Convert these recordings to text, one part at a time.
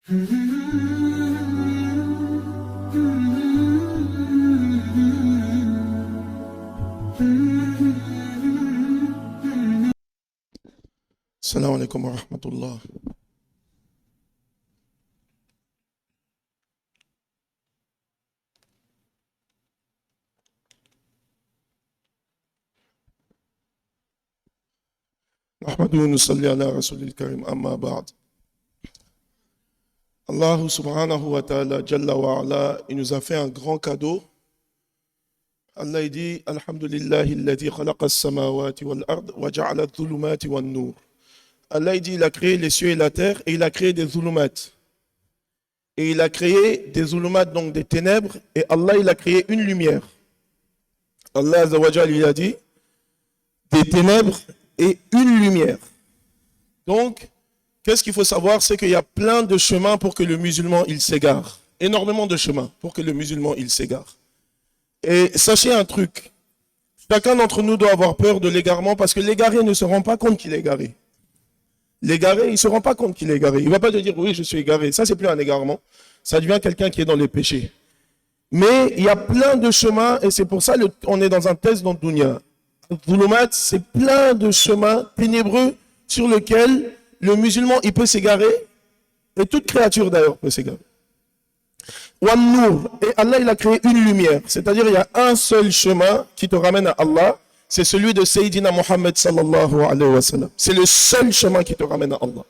Salam alaikum wa rahmatullah. نحمده ونصلي على رسول الكريم أما بعد. Allah subhanahu wa ta'ala, Jalla wa ala, il nous a fait un grand cadeau. Allah il dit Alhamdulillahi alladhi khalaqa as-samawati wal ard wa ja'ala adh-dhulumati wan nur. Allah il dit il a créé les cieux et la terre et il a créé des zulumat. Et il a créé des zulumat, donc des ténèbres, et Allah il a créé une lumière. Allah azza wa jalla il a dit des ténèbres et une lumière. Donc, qu'est-ce qu'il faut savoir, c'est qu'il y a plein de chemins pour que le musulman il s'égare. Énormément de chemins pour que le musulman il s'égare. Et sachez un truc, chacun d'entre nous doit avoir peur de l'égarement parce que l'égaré ne se rend pas compte qu'il est égaré. L'égaré, il ne se rend pas compte qu'il est égaré. Il ne va pas te dire oui, je suis égaré. Ça, c'est plus un égarement. Ça devient quelqu'un qui est dans les péchés. Mais il y a plein de chemins et c'est pour ça qu'on est dans un test dans le dunya. Zulumat, c'est plein de chemins ténébreux sur lesquels le musulman il peut s'égarer et toute créature d'ailleurs peut s'égarer. Wan Nur, et Allah il a créé une lumière, c'est-à-dire il y a un seul chemin qui te ramène à Allah, c'est celui de Sayyidina Muhammad sallallahu alayhi wa sallam. C'est le seul chemin qui te ramène à Allah.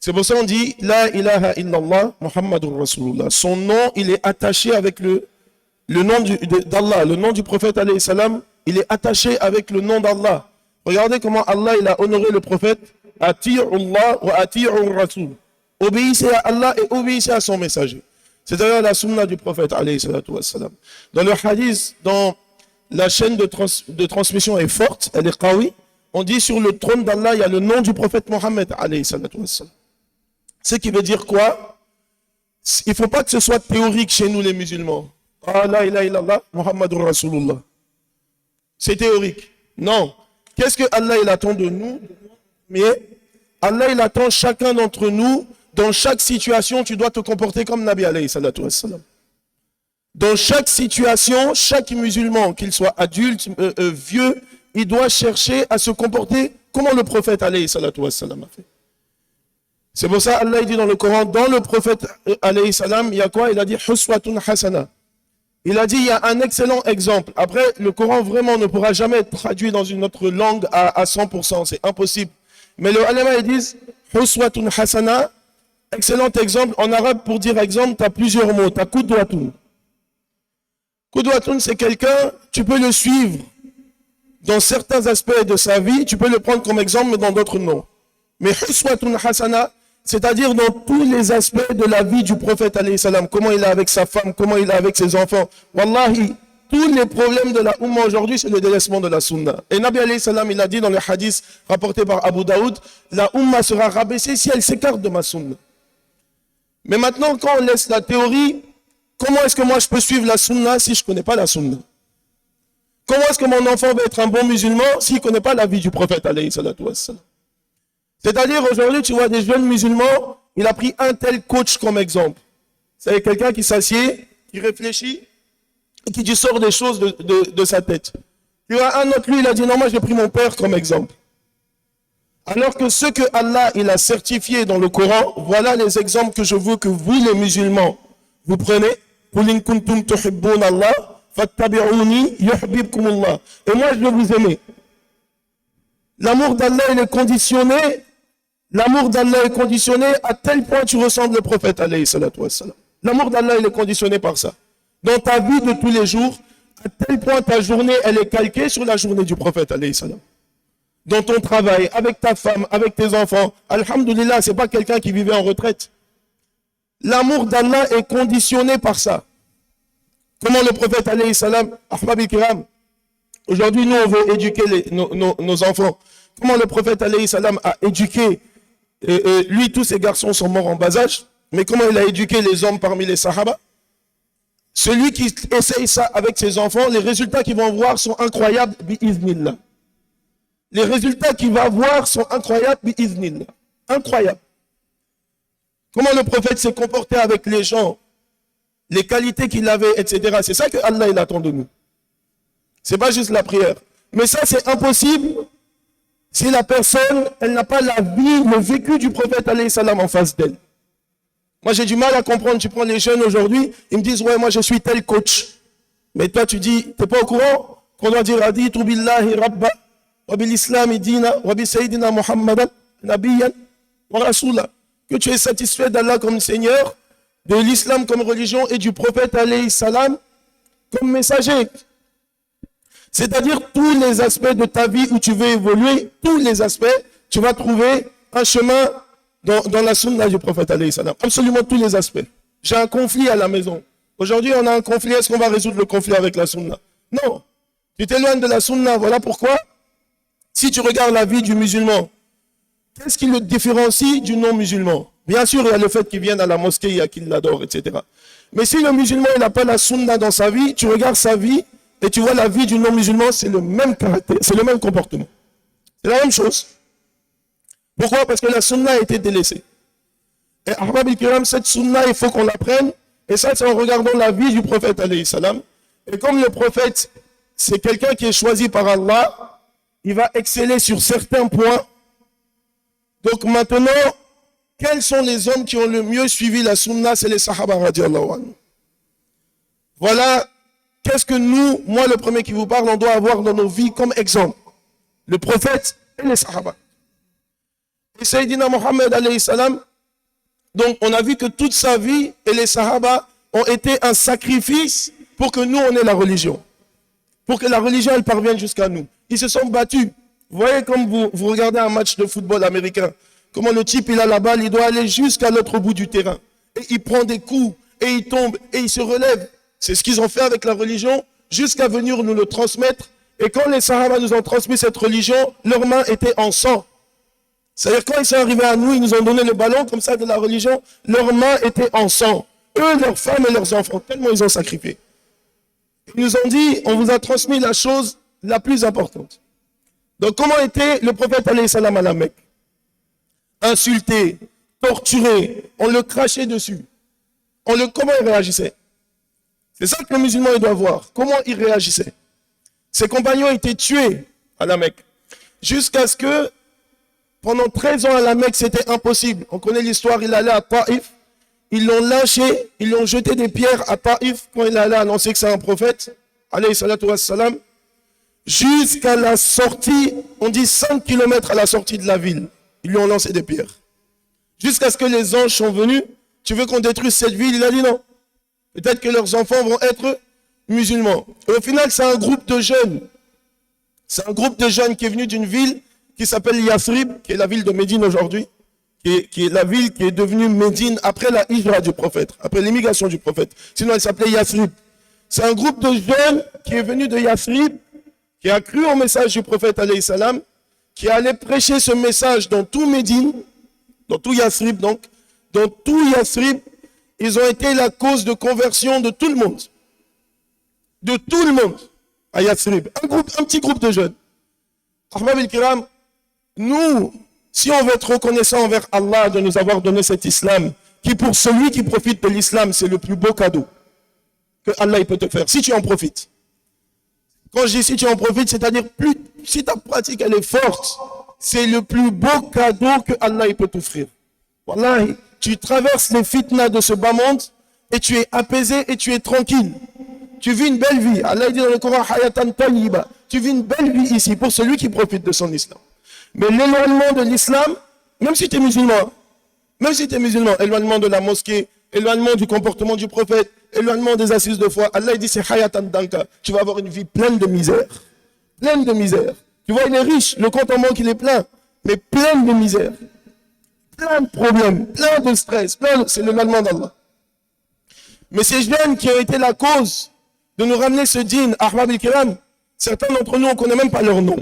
C'est pour ça qu'on dit La ilaha illallah Muhammadur Rasulullah. Son nom il est attaché avec le nom d'Allah, le nom du prophète alayhi salam. Il est attaché avec le nom d'Allah. Regardez comment Allah il a honoré le prophète. Ati'ullah wa ati'ur Rasul. Obéissez à Allah et obéissez à son messager. C'est-à-dire la sunna du prophète alayhi salatu wassalam. Dans le hadith, dans la chaîne de transmission est forte, elle est qawi. On dit sur le trône d'Allah, il y a le nom du prophète Mohammed alayhi salatu wassalam. Ce qui veut dire quoi? Il ne faut pas que ce soit théorique chez nous les musulmans. Ah la ilaha illallah Muhammadur Rasulullah. C'est théorique. Non. Qu'est-ce que Allah il attend de nous? Mais Allah il attend chacun d'entre nous, dans chaque situation, tu dois te comporter comme Nabi alayhi salatu wassalam. Dans chaque situation, chaque musulman, qu'il soit adulte, vieux, il doit chercher à se comporter comment le prophète alayhi salatu wassalam a fait. C'est pour ça Allah il dit dans le Coran, dans le prophète alayhi salam, il y a quoi? Il a dit Huswatun hasana. Il a dit, il y a un excellent exemple. Après, le Coran vraiment ne pourra jamais être traduit dans une autre langue à 100%, c'est impossible. Mais le ulama, ils disent, Huswatun hasana, excellent exemple. En arabe, pour dire exemple, tu as plusieurs mots. Tu as Qudwatun. Qudwatun, c'est quelqu'un, tu peux le suivre dans certains aspects de sa vie, tu peux le prendre comme exemple, mais dans d'autres non. Mais Huswatun hasana, c'est-à-dire dans tous les aspects de la vie du prophète alayhi salam, comment il est avec sa femme, comment il est avec ses enfants. Wallahi, tous les problèmes de la Oumma aujourd'hui, c'est le délaissement de la Sunna. Et Nabi alayhi salam, il a dit dans le hadith rapporté par Abu Daoud, la Oumma sera rabaissée si elle s'écarte de ma Sunna. Mais maintenant, quand on laisse la théorie, comment est-ce que moi je peux suivre la Sunna si je ne connais pas la Sunna? Comment est-ce que mon enfant va être un bon musulman s'il ne connaît pas la vie du prophète alayhi salatu wassalam? C'est-à-dire, aujourd'hui, tu vois des jeunes musulmans, il a pris un tel coach comme exemple. C'est quelqu'un qui s'assied, qui réfléchit, et qui sort des choses de sa tête. Tu vois, un autre, lui, il a dit, non, moi, j'ai pris mon père comme exemple. Alors que ce que Allah, il a certifié dans le Coran, voilà les exemples que je veux que vous, les musulmans, vous prenez. قُلْ إِن كُنْتُمْ تُحِبُّونَ اللَّهَ فَاتَّبِعُونِي يُحْبِبْكُمُ اللَّهُ. Et moi, je vais vous aimer. L'amour d'Allah, il est conditionné. L'amour d'Allah est conditionné à tel point tu ressembles le prophète alayhi salatu wassalam. L'amour d'Allah il est conditionné par ça. Dans ta vie de tous les jours, à tel point ta journée elle est calquée sur la journée du prophète alayhi salam. Dans ton travail, avec ta femme, avec tes enfants, alhamdoulilah, c'est pas quelqu'un qui vivait en retraite. L'amour d'Allah est conditionné par ça. Comment le prophète alayhi salam, ahbab al-kiram, aujourd'hui nous on veut éduquer nos enfants. Comment le prophète alayhi salam a éduqué lui, tous ces garçons sont morts en bas âge, mais comment il a éduqué les hommes parmi les sahaba? Celui qui essaye ça avec ses enfants, les résultats qu'ils vont voir sont incroyables, bi-iznillah. Les résultats qu'il va voir sont incroyables, bi-iznillah. Incroyables. comment le prophète s'est comporté avec les gens, les qualités qu'il avait, etc. C'est ça que Allah il attend de nous. C'est pas juste la prière. Mais ça, c'est impossible si la personne, elle n'a pas la vie, le vécu du prophète alayhi salam en face d'elle. Moi, j'ai du mal à comprendre. Tu prends les jeunes aujourd'hui, ils me disent, ouais, moi, je suis tel coach. Mais toi, tu dis, t'es pas au courant qu'on doit dire, Raditu billahi rabba, wa bil islami dina, wa bi sayyidina Muhammadan, nabiyyan, wa rasulah. Que tu es satisfait d'Allah comme Seigneur, de l'islam comme religion et du prophète alayhi salam comme messager. C'est-à-dire tous les aspects de ta vie où tu veux évoluer, tous les aspects, tu vas trouver un chemin dans la sunna du prophète alayhi salam. Absolument tous les aspects. J'ai un conflit à la maison. Aujourd'hui, on a un conflit. Est-ce qu'on va résoudre le conflit avec la sunna? Non. Tu t'éloignes de la sunna. Voilà pourquoi, si tu regardes la vie du musulman, qu'est-ce qui le différencie du non-musulman? Bien sûr, il y a le fait qu'il vienne à la mosquée, il y a qu'il l'adore, etc. Mais si le musulman n'a pas la sunna dans sa vie, tu regardes sa vie et tu vois la vie du non-musulman, c'est le même caractère, c'est le même comportement. C'est la même chose. Pourquoi? Parce que la sunna a été délaissée. Et Ahbab al-Kiram, cette sunna, il faut qu'on l'apprenne. Et ça, c'est en regardant la vie du prophète alayhi salam. Et comme le prophète, c'est quelqu'un qui est choisi par Allah, il va exceller sur certains points. Donc maintenant, quels sont les hommes qui ont le mieux suivi la sunna? C'est les sahaba radiallahu anhu. Voilà, qu'est-ce que nous, moi le premier qui vous parle, on doit avoir dans nos vies comme exemple. Le prophète et les sahaba. Et Sayyidina Muhammad alayhi salam, donc on a vu que toute sa vie et les sahaba ont été un sacrifice pour que nous on ait la religion. Pour que la religion elle parvienne jusqu'à nous. Ils se sont battus. Vous voyez comme vous regardez un match de football américain, comment le type il a la balle, il doit aller jusqu'à l'autre bout du terrain. Et il prend des coups, et il tombe, et il se relève. C'est ce qu'ils ont fait avec la religion, jusqu'à venir nous le transmettre. Et quand les sahaba nous ont transmis cette religion, leurs mains étaient en sang. C'est-à-dire quand ils sont arrivés à nous, ils nous ont donné le ballon comme ça de la religion, leurs mains étaient en sang. Eux, leurs femmes et leurs enfants, tellement ils ont sacrifié. Ils nous ont dit, on vous a transmis la chose la plus importante. Donc comment était le prophète alayhi salam à la Mecque? Insulté, torturé, on le crachait dessus. Comment il réagissait? C'est ça que le musulman il doit voir. Comment il réagissait? Ses compagnons étaient tués à la Mecque. Jusqu'à ce que, pendant 13 ans à la Mecque, c'était impossible. On connaît l'histoire, il allait à Taïf, ils l'ont lâché, ils l'ont jeté des pierres à Taïf quand il allait annoncer que c'est un prophète, alayhi salatu wassalam, jusqu'à la sortie, on dit 5 km à la sortie de la ville. Ils lui ont lancé des pierres. Jusqu'à ce que les anges sont venus. Tu veux qu'on détruise cette ville? Il a dit non. Peut-être que leurs enfants vont être musulmans. Et au final, c'est un groupe de jeunes. C'est un groupe de jeunes qui est venu d'une ville qui s'appelle Yathrib, qui est la ville de Médine aujourd'hui, qui est la ville qui est devenue Médine après la hijra du prophète, après l'immigration du prophète. Sinon, elle s'appelait Yathrib. C'est un groupe de jeunes qui est venu de Yathrib, qui a cru au message du prophète alayhi salam, qui allait prêcher ce message dans tout Médine, dans tout Yathrib donc, dans tout Yathrib, ils ont été la cause de conversion de tout le monde. De tout le monde à Yathrib. Un petit groupe de jeunes. Ahbab al-Kiram, nous, si on veut être reconnaissant envers Allah de nous avoir donné cet islam, qui pour celui qui profite de l'islam, c'est le plus beau cadeau que Allah il peut te faire, si tu en profites. Quand je dis si tu en profites, c'est-à-dire si ta pratique elle est forte, c'est le plus beau cadeau que Allah il peut t'offrir. Wallahi, tu traverses les fitnas de ce bas monde et tu es apaisé et tu es tranquille. Tu vis une belle vie. Allah dit dans le Coran, hayatan tayyiba. Tu vis une belle vie ici pour celui qui profite de son islam. Mais l'éloignement de l'islam, même si tu es musulman, éloignement de la mosquée, éloignement du comportement du prophète, éloignement des assises de foi, Allah dit c'est hayatan danka. Tu vas avoir une vie pleine de misère. Pleine de misère. Tu vois, il est riche, le compte en banque il est plein, mais plein de misère. Plein de problèmes, plein de stress, c'est l'éloignement d'Allah. Mais ces jeunes qui ont été la cause de nous ramener ce dîn, Ahbab al-Kiram, certains d'entre nous, on ne connaît même pas leur nom.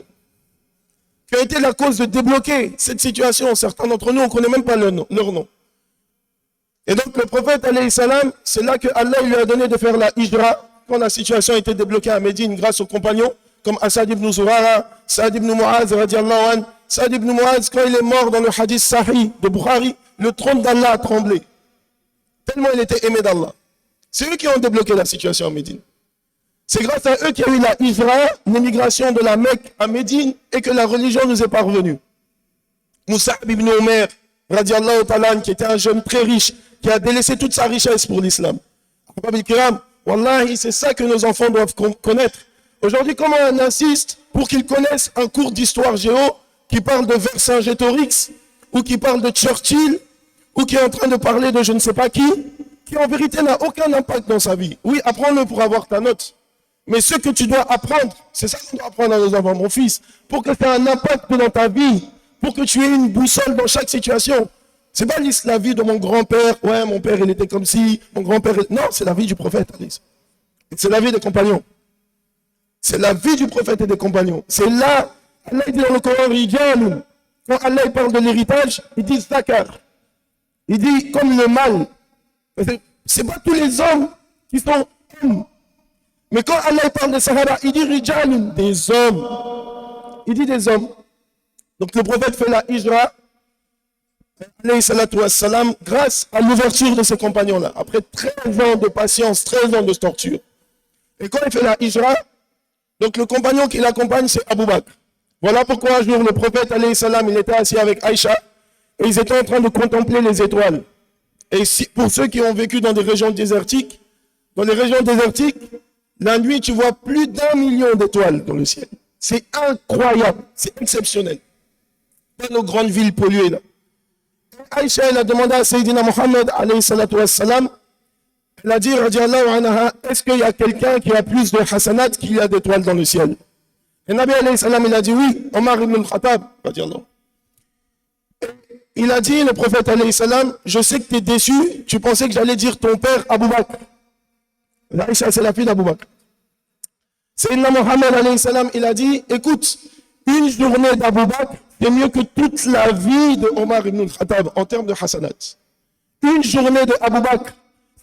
Qui ont été la cause de débloquer cette situation, certains d'entre nous, on ne connaît même pas leur nom. Et donc le prophète, alayhi salam, c'est là que Allah lui a donné de faire la hijra, quand la situation a été débloquée à Médine grâce aux compagnons, comme Asad ibn Zurara, Saad ibn Mu'az, radiallahu anhu. Saad ibn Mu'az, quand il est mort dans le hadith sahih de Bukhari, le trône d'Allah a tremblé. Tellement il était aimé d'Allah. C'est eux qui ont débloqué la situation à Médine. C'est grâce à eux qu'il y a eu la hijra, l'émigration de la Mecque à Médine, et que la religion nous est parvenue. Mus'ab ibn Umair, radiallahu ta'ala, qui était un jeune très riche, qui a délaissé toute sa richesse pour l'islam. Wallahi, c'est ça que nos enfants doivent connaître. Aujourd'hui, comment on insiste pour qu'ils connaissent un cours d'histoire géo qui parle de Vercingétorix, ou qui parle de Churchill, ou qui est en train de parler de je ne sais pas qui en vérité n'a aucun impact dans sa vie. Oui, apprends-le pour avoir ta note. Mais ce que tu dois apprendre, c'est ça qu'on doit apprendre à nos enfants, mon fils, pour que ça ait un impact dans ta vie, pour que tu aies une boussole dans chaque situation. C'est pas la vie de mon grand-père, ouais, mon père il était comme ci, mon grand-père... Non, c'est la vie du prophète, Alice. C'est la vie des compagnons. C'est la vie du prophète et des compagnons. C'est là, Allah dit dans le Coran, Rijal, quand Allah parle de l'héritage, il dit Zakar. Il dit comme le mal. C'est pas tous les hommes qui sont hommes. Mais quand Allah parle de Sahara, il dit Rijal, des hommes. Il dit des hommes. Donc le prophète fait la hijra, grâce à l'ouverture de ses compagnons-là. Après 13 ans de patience, 13 ans de torture. Et quand il fait la hijra, donc le compagnon qui l'accompagne, c'est Abu Bakr. Voilà pourquoi un jour le prophète, il était assis avec Aïcha, et ils étaient en train de contempler les étoiles. Et pour ceux qui ont vécu dans des régions désertiques, dans les régions désertiques, la nuit, tu vois plus d'1 million d'étoiles dans le ciel. C'est incroyable, c'est exceptionnel. Dans nos grandes villes polluées, là. Aïcha, elle a demandé à Sayyidina Mohammed, elle a dit, radiallahu anha, est-ce qu'il y a quelqu'un qui a plus de hasanat qu'il y a d'étoiles dans le ciel? Et Nabi alayhi salam, il a dit oui, Omar ibn al-Khattab, radiallahu. Il a dit, le prophète alayhi salam, je sais que tu es déçu, tu pensais que j'allais dire ton père Abu Bakr. Aïcha, c'est la fille d'Abu Bakr. Sayyidina Mohammed alayhi salam, il a dit, écoute, une journée d'Abu Bakr, c'est mieux que toute la vie de Omar ibn al-Khattab en termes de hasanat. Une journée de Abu Bakr,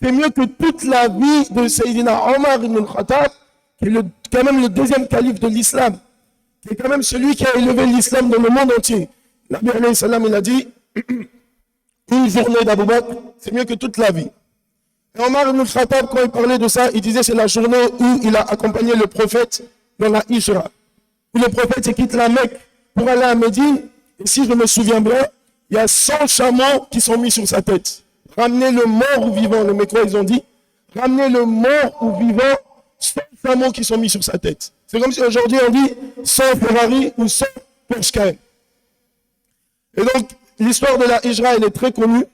c'est mieux que toute la vie de Sayyidina Omar ibn al-Khattab, qui est quand même le deuxième calife de l'islam, qui est quand même celui qui a élevé l'islam dans le monde entier. Nabi alayhi salam, il a dit, une journée d'Abu Bakr, c'est mieux que toute la vie. Et Omar ibn al-Khattab, quand il parlait de ça, il disait c'est la journée où il a accompagné le prophète dans la hijra. Où le prophète quitte la Mecque pour aller à Médine, et si je me souviens bien, il y a 100 chameaux qui sont mis sur sa tête. Ramener le mort ou vivant, les Mécois ils ont dit, ramener le mort ou vivant, 100 chameaux qui sont mis sur sa tête. C'est comme si aujourd'hui on dit 100 Ferrari ou 100 Porsche Cayenne. Et donc, l'histoire de la hijra, elle est très connue,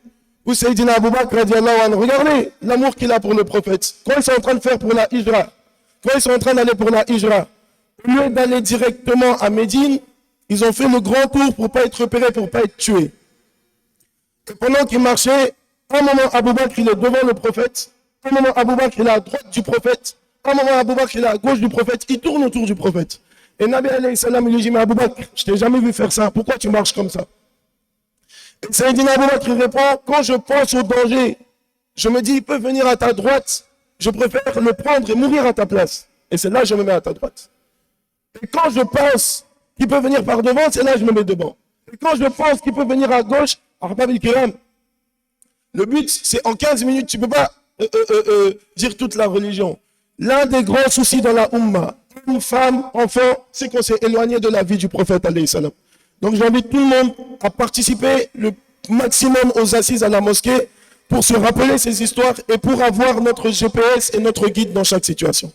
où Sayyidina Abu Bakr, radiallahu anhu, regardez l'amour qu'il a pour le prophète. Quand ils sont en train de faire pour la hijra, quand ils sont en train d'aller pour la hijra, au lieu d'aller directement à Médine, ils ont fait le grand tour pour ne pas être repérés, pour ne pas être tués. Et pendant qu'ils marchaient, un moment Abu Bakr il est devant le prophète, un moment Abu Bakr il est à droite du prophète, un moment Abu Bakr il est à gauche du prophète, il tourne autour du prophète. Et Nabi alayhi salam il lui dit, mais Abu Bakr, je t'ai jamais vu faire ça, pourquoi tu marches comme ça? Et Sayyidina Abu Bakr il répond, quand je pense au danger, je me dis, il peut venir à ta droite, je préfère le prendre et mourir à ta place. Et c'est là que je me mets à ta droite. Et quand je pense qu'il peut venir par devant, c'est là que je me mets devant. Et quand je pense qu'il peut venir à gauche, le but, c'est en 15 minutes, tu ne peux pas dire toute la religion. L'un des grands soucis dans la Ummah, une femme, enfant, c'est qu'on s'est éloigné de la vie du prophète, alayhi salam. Donc j'invite tout le monde à participer le maximum aux assises à la mosquée pour se rappeler ces histoires et pour avoir notre GPS et notre guide dans chaque situation.